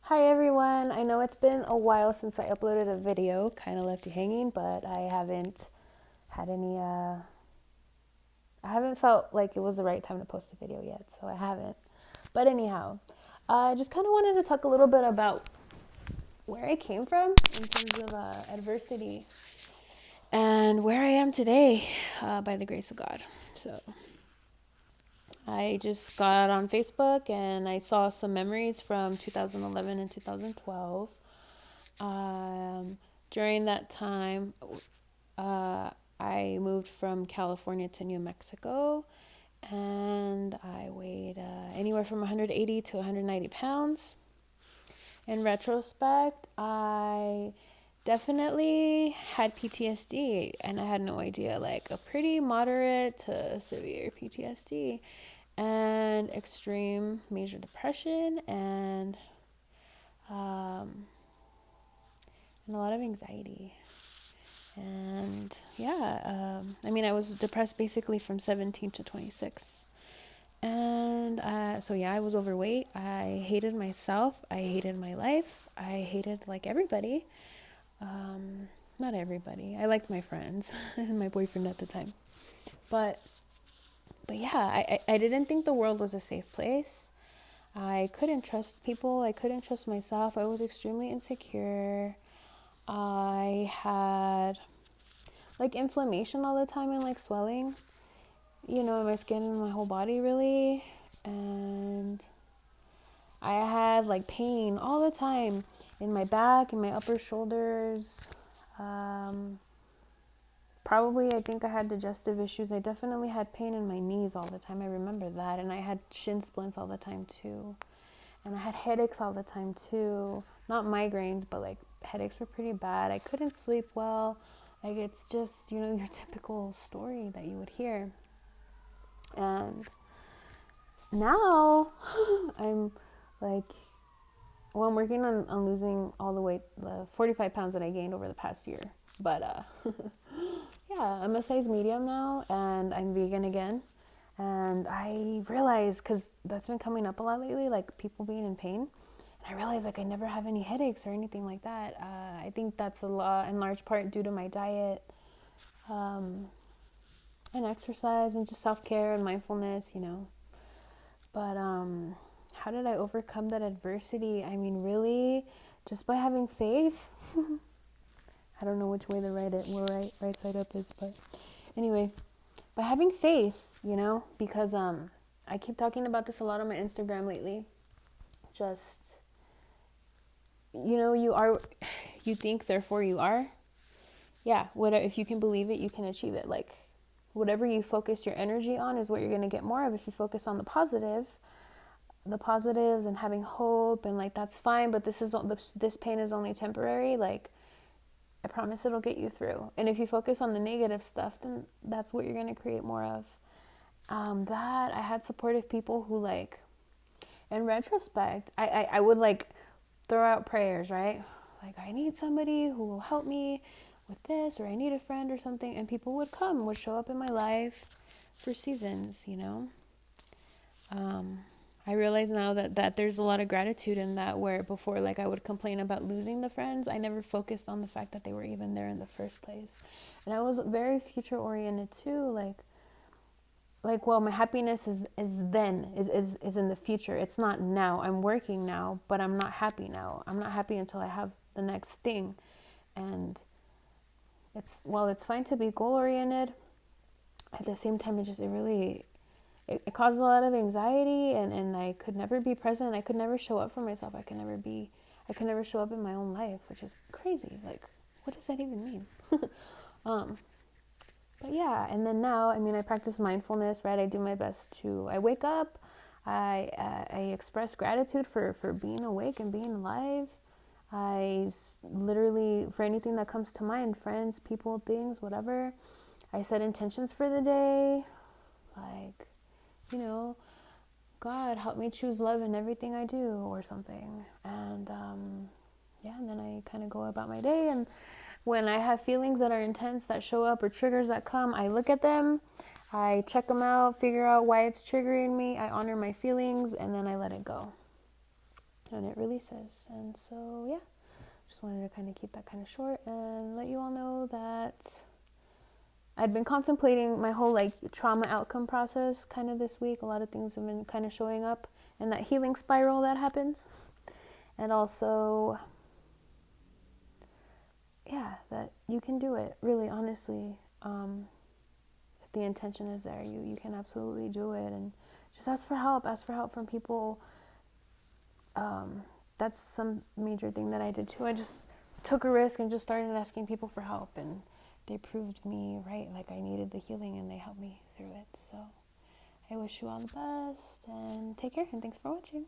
Hi everyone. I know it's been a while since I uploaded a video, kind of left you hanging, but I haven't had any I haven't felt like it was the right time to post a video yet, so I haven't. But anyhow, I just kind of wanted to talk a little bit about where I came from in terms of adversity and where I am today by the grace of God. So, I just got on Facebook and I saw some memories from 2011 and 2012. Um, During that time, uh, I moved from California to New Mexico, and I weighed anywhere from 180 to 190 pounds. In retrospect, I definitely had PTSD, and I had no idea, like a pretty moderate to severe PTSD, and extreme major depression, um, and a lot of anxiety. And yeah, I mean, I was depressed basically from 17 to 26. And so, yeah, I was overweight. I hated myself. I hated my life. I hated like everybody. Um, Not everybody. I liked my friends and my boyfriend at the time. But, but yeah, I didn't think the world was a safe place. I couldn't trust people. I couldn't trust myself. I was extremely insecure. I had like inflammation all the time and like swelling, in my skin and my whole body really. And I had like pain all the time in my back, in my upper shoulders. Um, Probably, I think I had digestive issues. I definitely had pain in my knees all the time. I remember that. And I had shin splints all the time too. And I had headaches all the time too. Not migraines, but like headaches were pretty bad. I couldn't sleep well. Like it's just, your typical story that you would hear. And now I'm like, well, I'm working on losing all the weight, the 45 pounds that I gained over the past year. But yeah, I'm a size medium now, and I'm vegan again. And I realized, because that's been coming up a lot lately, like people being in pain. And I realized like I never have any headaches or anything like that. I think that's a lot, in large part, due to my diet, um, and exercise and just self-care and mindfulness. But how did I overcome that adversity? I mean, really, just by having faith. I don't know which way the right side up is, but anyway, by having faith, because I keep talking about this a lot on my Instagram lately. Just you think, therefore you are. Yeah, whatever. If you can believe it, you can achieve it. Like whatever you focus your energy on is what you're gonna get more of. If you focus on the positives and having hope and like that's fine, but this pain is only temporary. Like I promise it'll get you through. And if you focus on the negative stuff, then that's what you're gonna create more of. That I had supportive people who like, in retrospect, I would like throw out prayers, right? Like I need somebody who will help me with this, or I need a friend or something, and people would show up in my life for seasons. I realize now that there's a lot of gratitude in that, where before, like, I would complain about losing the friends. I never focused on the fact that they were even there in the first place. And I was very future oriented too, well, my happiness is in the future. It's not now. I'm working now, but I'm not happy now. I'm not happy until I have the next thing. And it's fine to be goal oriented. At the same time, it causes a lot of anxiety, and I could never be present. I could never show up for myself. I could never show up in my own life, which is crazy. Like, what does that even mean? But yeah, and then now, I mean, I practice mindfulness, right? I do my best I wake up, I express gratitude for being awake and being alive. Literally, for anything that comes to mind, friends, people, things, whatever, I set intentions for the day, like, God, help me choose love in everything I do, or something. And yeah, and then I kind of go about my day. And when I have feelings that are intense that show up, or triggers that come, I look at them, I check them out, figure out why it's triggering me, I honor my feelings, and then I let it go. and it releases. And so, yeah, just wanted to kind of keep that kind of short and let you all know that I'd been contemplating my whole like trauma outcome process kind of this week. A lot of things have been kind of showing up in that healing spiral that happens. And also, yeah, that you can do it, really, honestly. If the intention is there, you can absolutely do it. And just ask for help. Ask for help from people. That's some major thing that I did too. I just took a risk and just started asking people for help, and they proved me right. Like I needed the healing, and they helped me through it. So I wish you all the best, and take care, and thanks for watching.